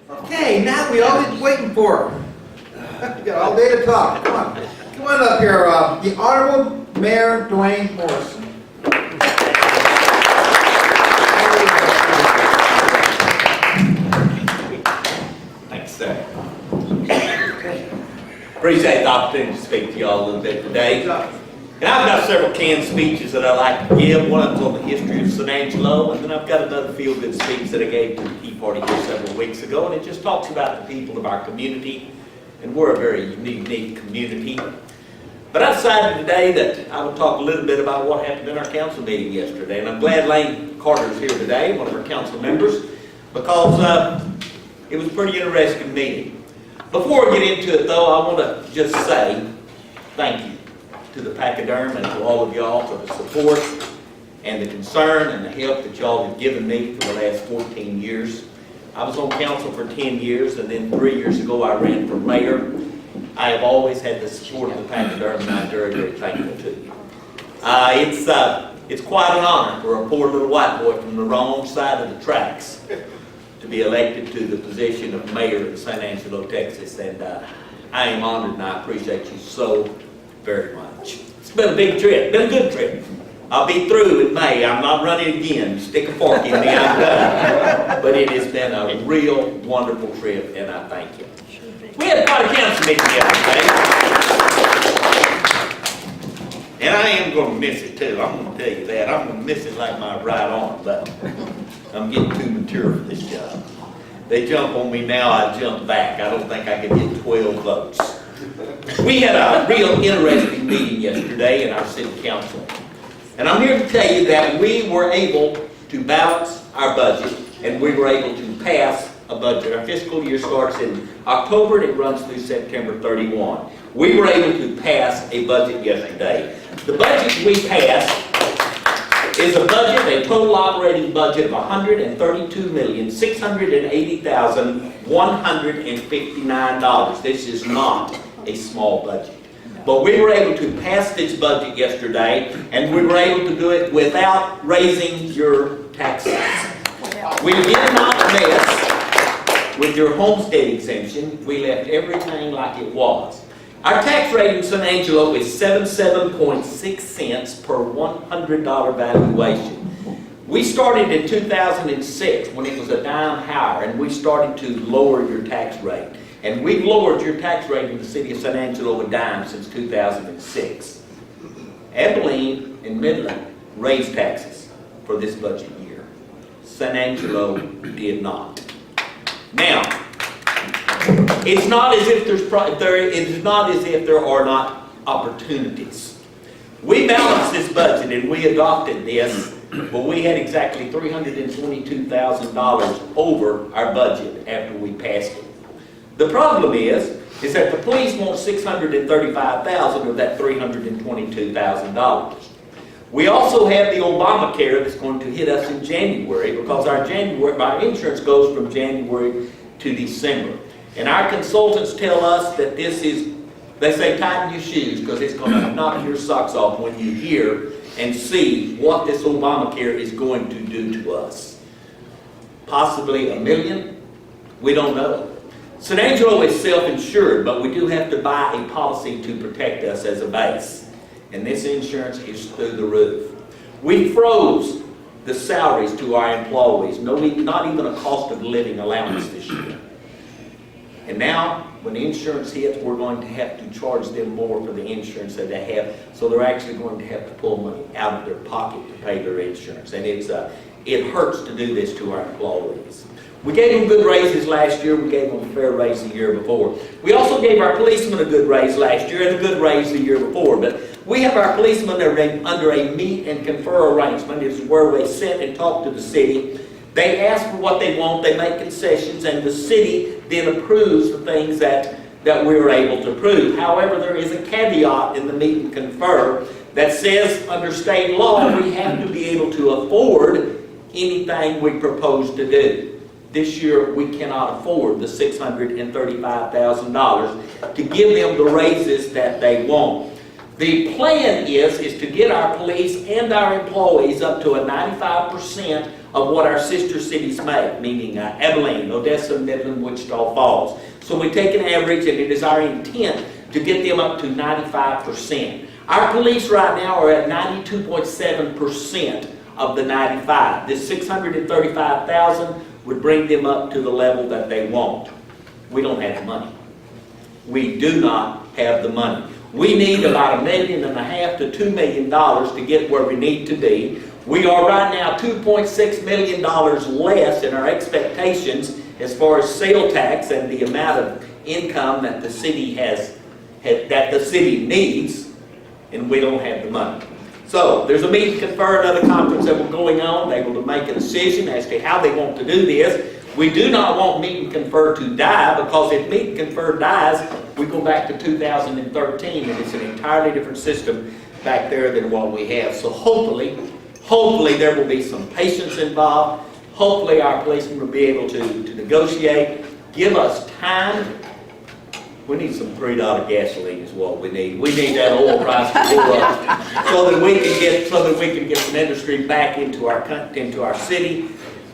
Okay, now we all been waiting for. You got all day to talk. Come on up here. The Honorable Mayor Dwain Morrison. Thanks, sir. Appreciate the opportunity to speak to y'all a little bit today. And I've got several canned speeches that I like to give. One of them's on the history of St. Angelo, and then I've got another feel-good speech that I gave to the Tea Party here several weeks ago, and it just talks about the people of our community, and we're a very unique community. But I decided today that I would talk a little bit about what happened in our council meeting yesterday, and I'm glad Lane Carter's here today, one of our council members, because it was a pretty interesting meeting. Before we get into it, though, I want to just say thank you to the Pachyderm and to all of y'all for the support and the concern and the help that y'all have given me for the last 14 years. I was on council for 10 years, and then 3 years ago I ran for mayor. I have always had the support of the Pachyderm, and I'm very, very thankful to you. It's quite an honor for a poor little white boy from the wrong side of the tracks to be elected to the position of mayor of St. Angelo, Texas, and I am honored and I appreciate you so very much. It's been a big trip, been a good trip. I'll be through in May. I'm not running again. Stick a fork in me, I'm done. But it has been a real wonderful trip, and I thank you. We had quite a council meeting yesterday, and I am going to miss it too. I'm going to tell you that. I'm going to miss it like my right arm, but I'm getting too mature for this job. They jump on me now, I jump back. I don't think I can get 12 votes. We had a real interesting meeting yesterday in our city council. And I'm here to tell you that we were able to balance our budget, and we were able to pass a budget. Our fiscal year starts in October and it runs through September 31. We were able to pass a budget yesterday. The budget we passed is a total operating budget of $132,680,159. This is not a small budget. But we were able to pass this budget yesterday, and we were able to do it without raising your taxes. We did not mess with your homestead exemption. We left everything like it was. Our tax rate in St. Angelo is 77.6 cents per $100 valuation. We started in 2006 when it was a dime higher, and we started to lower your tax rate. And we've lowered your tax rate in the city of St. Angelo a dime since 2006. Abilene and Midland raised taxes for this budget year. St. Angelo did not. Now, it's not as if there are not opportunities. We balanced this budget and we adopted this, but we had exactly $322,000 over our budget after we passed it. The problem is that the police want $635,000 of that $322,000. We also have the Obamacare that's going to hit us in January, because our insurance goes from January to December. And our consultants tell us that they say tighten your shoes, because it's going to knock your socks off when you hear and see what this Obamacare is going to do to us. Possibly $1 million? We don't know. St. Angelo is self-insured, but we do have to buy a policy to protect us as a base. And this insurance is through the roof. We froze the salaries to our employees, not even a cost of living allowance this year. And now, when the insurance hits, we're going to have to charge them more for the insurance that they have. So they're actually going to have to pull money out of their pocket to pay their insurance. And it hurts to do this to our employees. We gave them good raises last year. We gave them a fair raise the year before. We also gave our policemen a good raise last year and a good raise the year before. But we have our policemen under a meet and confer arrangement. It's where they sit and talk to the city. They ask for what they want, they make concessions, and the city then approves the things that we were able to approve. However, there is a caveat in the meet and confer that says under state law we have to be able to afford anything we propose to do. This year we cannot afford the $635,000 to give them the raises that they want. The plan is to get our police and our employees up to a 95% of what our sister cities make, meaning Abilene, Odessa, Midland, Wichita Falls. So we take an average, and it is our intent to get them up to 95%. Our police right now are at 92.7% of the 95. This 635,000 would bring them up to the level that they want. We don't have the money. We do not have the money. We need about $1.5 million to $2 million to get where we need to be. We are right now $2.6 million less in our expectations as far as sales tax and the amount of income that the city needs, and we don't have the money. So there's a meet and confer, another conference that we're going on. They will make a decision as to how they want to do this. We do not want meet and confer to die, because if meet and confer dies, we go back to 2013, and it's an entirely different system back there than what we have. So hopefully there will be some patience involved. Hopefully our policemen will be able to negotiate, give us time. We need some $3 gasoline is what we need. We need that oil price to go up so that we can get some industry back into our city,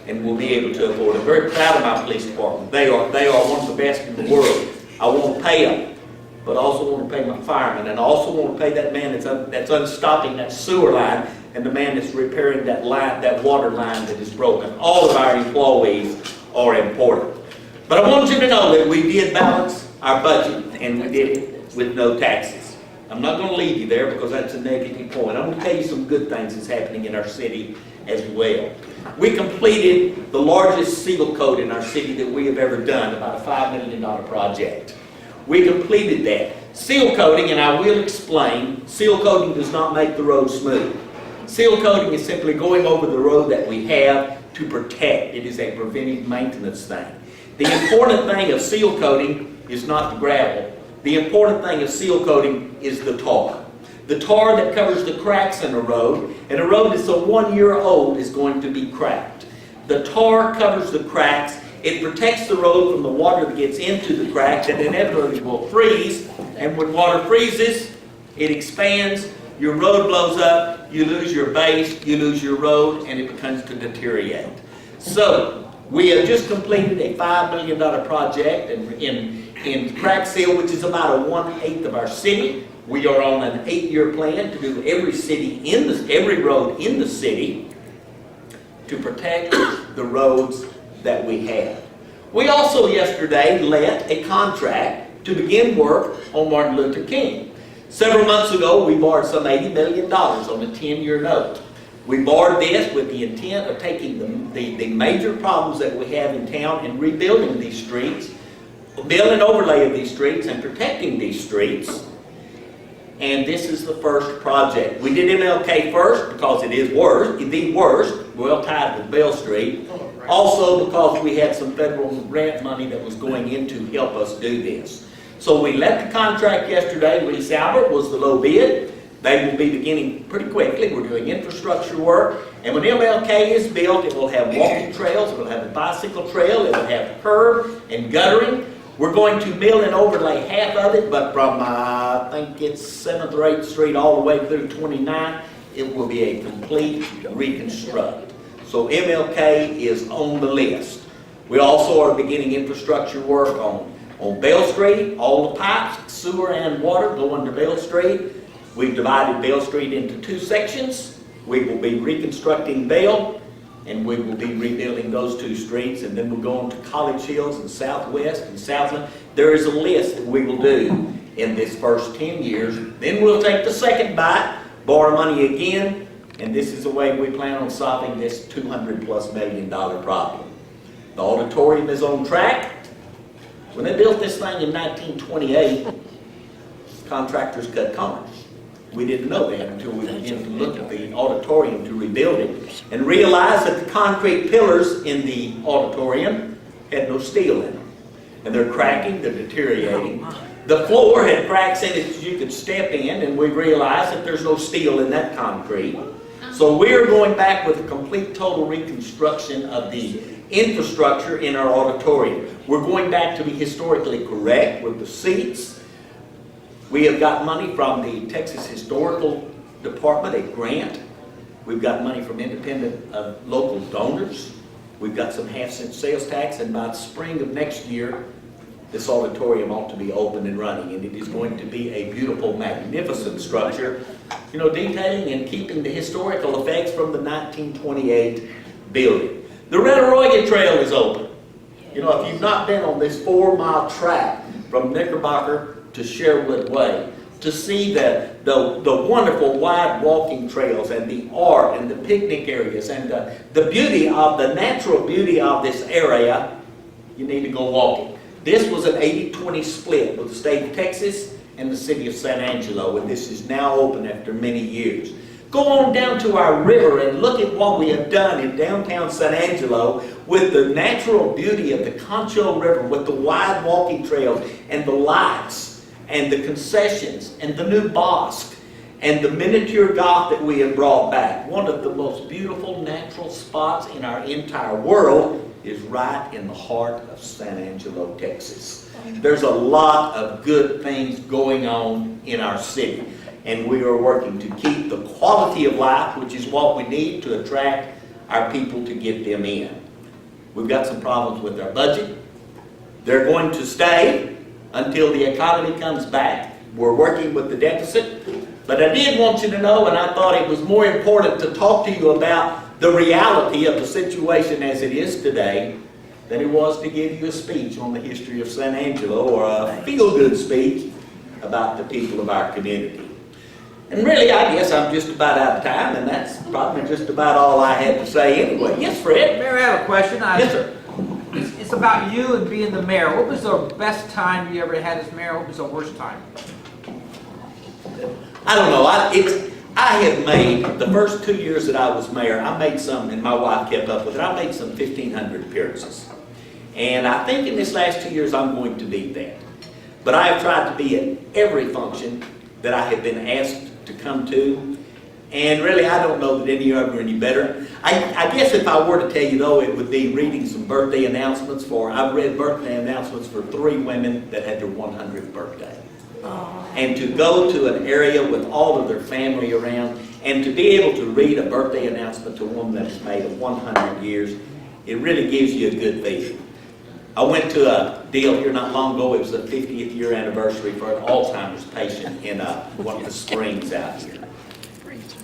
and we'll be able to afford it. I'm very proud of my police department. They are one of the best in the world. I want to pay them, but I also want to pay my firemen, and I also want to pay that man that's unstopping that sewer line, and the man that's repairing that line, that water line that is broken. All of our employees are important. But I want you to know that we did balance our budget, and we did it with no taxes. I'm not going to leave you there, because that's a negative point. I'm going to tell you some good things that's happening in our city as well. We completed the largest seal coat in our city that we have ever done, about a $5 million project. We completed that. Seal coating, and I will explain, seal coating does not make the road smooth. Seal coating is simply going over the road that we have to protect. It is a preventive maintenance thing. The important thing of seal coating is not the gravel. The important thing of seal coating is the tar. The tar that covers the cracks in a road, and a road that's 1 year old is going to be cracked. The tar covers the cracks. It protects the road from the water that gets into the crack that inevitably will freeze, and when water freezes, it expands, your road blows up, you lose your base, you lose your road, and it becomes to deteriorate. So, we have just completed a $5 million project in crack seal, which is about 1/8 of our city. We are on an 8-year plan to do every road in the city to protect the roads that we have. We also yesterday let a contract to begin work on Martin Luther King. Several months ago, we borrowed some $80 million on a 10-year note. We borrowed this with the intent of taking the major problems that we have in town and rebuilding these streets, building an overlay of these streets and protecting these streets. And this is the first project. We did MLK first because it is the worst, well tied with Bell Street. Also because we had some federal grant money that was going in to help us do this. So we let the contract yesterday. Reese Albert was the low bid. They will be beginning pretty quickly. We're doing infrastructure work. And when MLK is built, it will have walking trails, it will have a bicycle trail, it will have curb and guttering. We're going to mill and overlay half of it, but from, I think it's 7th or 8th Street all the way through 29th, it will be a complete reconstruct. So MLK is on the list. We also are beginning infrastructure work on Bell Street. All the pipes, sewer and water go under Bell Street. We've divided Bell Street into 2 sections. We will be reconstructing Bell, and we will be rebuilding those 2 streets, and then we'll go on to College Hills and Southwest and Southland. There is a list that we will do in this first 10 years. Then we'll take the second bite, borrow money again, and this is the way we plan on solving this $200+ million problem. The auditorium is on track. When they built this thing in 1928, contractors cut corners. We didn't know that until we began to look at the auditorium to rebuild it and realize that the concrete pillars in the auditorium had no steel in them. And they're cracking, they're deteriorating. The floor had cracks in it that you could step in, and we realized that there's no steel in that concrete. So we're going back with a complete total reconstruction of the infrastructure in our auditorium. We're going back to be historically correct with the seats. We have got money from the Texas Historical Department, a grant. We've got money from independent local donors. We've got some half-cent sales tax, and by the spring of next year, this auditorium ought to be open and running, and it is going to be a beautiful, magnificent structure, you know, detailing and keeping the historical effects from the 1928 building. The Red Arroyo Trail is open. You know, if you've not been on this 4-mile track from Knickerbocker to Sherwood Way, to see the wonderful wide walking trails and the art and the picnic areas and the beauty of the natural beauty of this area, you need to go walking. This was an 80-20 split with the state of Texas and the city of San Angelo, and this is now open after many years. Go on down to our river and look at what we have done in downtown San Angelo with the natural beauty of the Concho River, with the wide walking trails and the lights and the concessions and the new mosque and the miniature golf that we have brought back. One of the most beautiful natural spots in our entire world is right in the heart of San Angelo, Texas. There's a lot of good things going on in our city, and we are working to keep the quality of life, which is what we need to attract our people to get them in. We've got some problems with our budget. They're going to stay until the economy comes back. We're working with the deficit, but I did want you to know, and I thought it was more important to talk to you about the reality of the situation as it is today than it was to give you a speech on the history of San Angelo or a feel-good speech about the people of our community. And really, I guess I'm just about out of time, and that's probably just about all I had to say anyway. Yes, Fred? Mayor, I have a question. Yes, sir. It's about you and being the mayor. What was the best time you ever had as mayor? What was the worst time? I don't know. I have made, the first 2 years that I was mayor, I made some, and my wife kept up with it, I made some 1,500 appearances. And I think in this last 2 years I'm going to beat that. But I have tried to be at every function that I have been asked to come to. And really, I don't know that any of them are any better. I guess if I were to tell you, though, it would be reading some birthday announcements I've read birthday announcements for 3 women that had their 100th birthday. And to go to an area with all of their family around and to be able to read a birthday announcement to a woman that has made 100 years, it really gives you a good feeling. I went to a deal here not long ago. It was the 50th year anniversary for an Alzheimer's patient in one of the springs out here.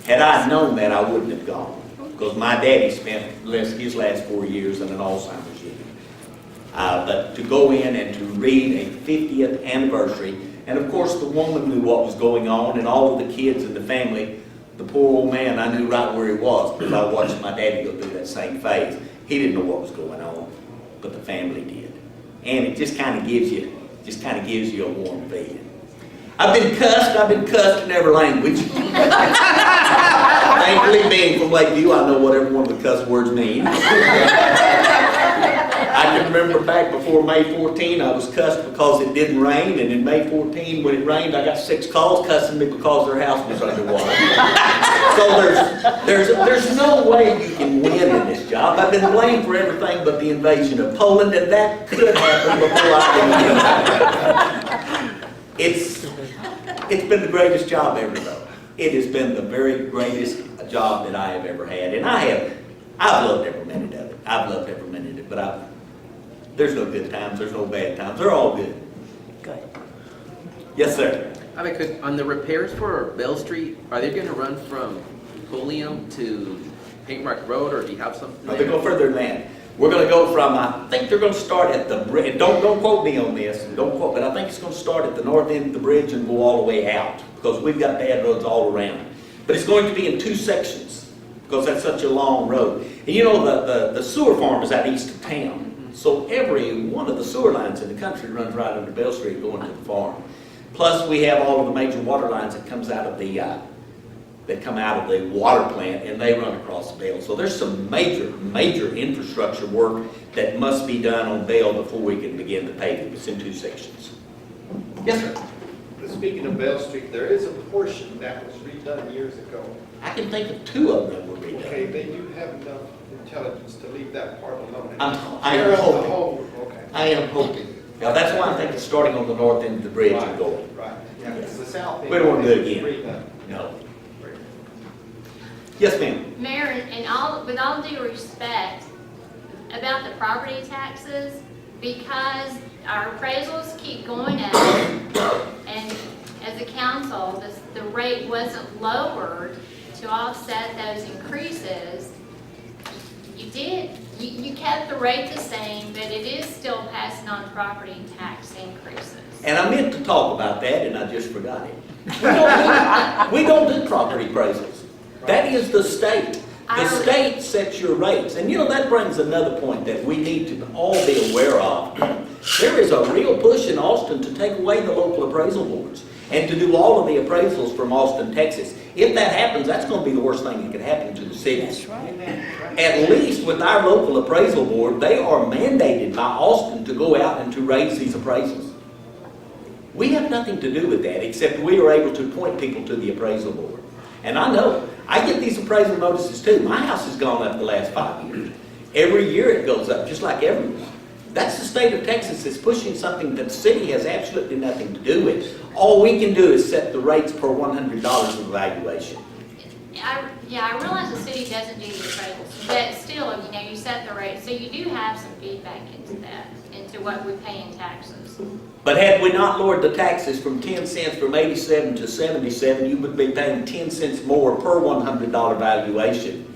Had I known that, I wouldn't have gone, because my daddy spent his last 4 years in an Alzheimer's unit. But to go in and to read a 50th anniversary, and of course the woman knew what was going on, and all of the kids and the family, the poor old man, I knew right where he was, because I watched my daddy go through that same phase. He didn't know what was going on, but the family did. And it just kind of gives you a warm feeling. I've been cussed in every language. Thankfully, being from Lakeview, I know what every one of the cuss words mean. I can remember back before May 14, I was cussed because it didn't rain, and in May 14, when it rained, I got 6 calls cussing me because their house was underwater. So there's no way you can win in this job. I've been blamed for everything but the invasion of Poland, and that could happen before I came. It's been the greatest job ever, though. It has been the very greatest job that I have ever had, and I've loved every minute of it. I've loved every minute of it, but there's no good times, there's no bad times. They're all good. Good. Yes, sir. On the repairs for Bell Street, are they going to run from Pulliam to Paint Rock Road, or do you have something No, there? they go further than that. We're going to go from, I think they're going to start at the bridge. Don't quote me on this, but I think it's going to start at the north end of the bridge and go all the way out, because we've got bad roads all around. But it's going to be in 2 sections, because that's such a long road. And you know, the sewer farm is out east of town. So every one of the sewer lines in the country runs right under Bell Street going to the farm. Plus, we have all of the major water lines that come out of the water plant, and they run across Bell. So there's some major infrastructure work that must be done on Bell before we can begin the paving. It's in 2 sections. Yes, sir. Speaking of Bell Street, there is a portion that was redone years ago. I can think of 2 of them were redone. Okay, then you have enough intelligence to leave that part alone. I am Tear up the hoping. whole, okay. I am hoping. Now, that's why I think it's starting on the north end of the bridge and going. Right, yeah, because the south end. We don't wanna do it again. Redone. No. Yes, ma'am. Mayor, with all due respect, about the property taxes, because our appraisals keep going up, and as a council, the rate wasn't lowered to offset those increases, you kept the rate the same, but it is still passing on property tax increases. And I meant to talk about that, and I just forgot it. We don't do property appraisals. That is the state. The state sets your rates. And you know, that brings another point that we need to all be aware of. There is a real push in Austin to take away the local appraisal boards and to do all of the appraisals from Austin, Texas. If that happens, that's going to be the worst thing that could happen to the city. That's right. At least with our local appraisal board, they are mandated by Austin to go out and to raise these appraisals. We have nothing to do with that, except we are able to point people to the appraisal board. And I know, I get these appraisal notices too. My house has gone up the last 5 years. Every year it goes up, just like everyone. That's the state of Texas that's pushing something that the city has absolutely nothing to do with. All we can do is set the rates per $100 of evaluation. I realize the city doesn't do the appraisals, but still, you set the rate, so you do have some feedback into that, into what we pay in taxes. But had we not lowered the taxes from 10 cents from 87 to 77, you would be paying 10 cents more per $100 valuation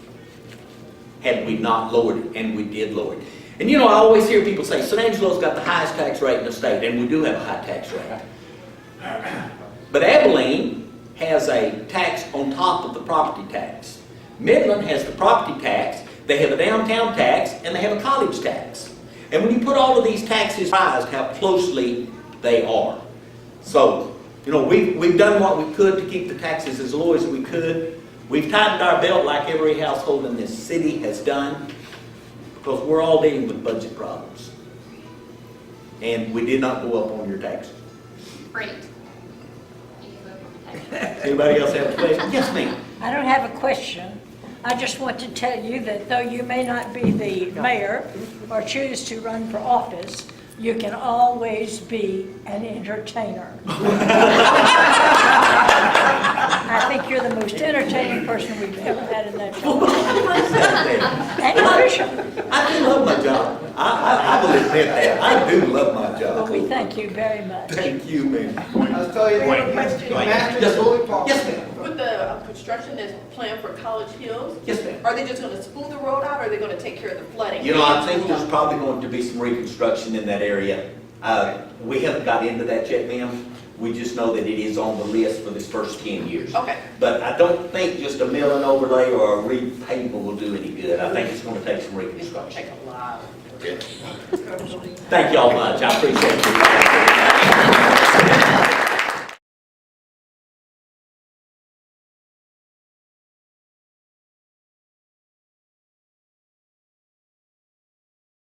had we not lowered it, and we did lower it. And I always hear people say, San Angelo's got the highest tax rate in the state, and we do have a high tax rate. But Abilene has a tax on top of the property tax. Midland has the property tax, they have a downtown tax, and they have a college tax. And when you put all of these taxes, realize how closely they are. So, we've done what we could to keep the taxes as low as we could. We've tightened our belt like every household in this city has done, because we're all dealing with budget problems. And we did not go up on your taxes. Great. Anybody else have a question? Yes, ma'am. I don't have a question. I just want to tell you that though you may not be the mayor or choose to run for office, you can always be an entertainer. I think you're the most entertaining person we've ever had in that job. And Tricia. I do love my job. I will admit that. I do love my Well, job. we thank you very much. Thank you, ma'am. I'll tell you, Dwain. Master Yes, fully talk. Yes, ma'am. With the construction that's planned for College Hills, Yes, ma'am. are they just gonna smooth the road out, or are they gonna take care of the flooding? I think there's probably going to be some reconstruction in that area. We haven't got into that yet, ma'am. We just know that it is on the list for this first 10 years. Okay. But I don't think just a mill and overlay or a repaving will do any good. I think it's going to take some It's gonna reconstruction. take a lot. Thank y'all much. I appreciate it.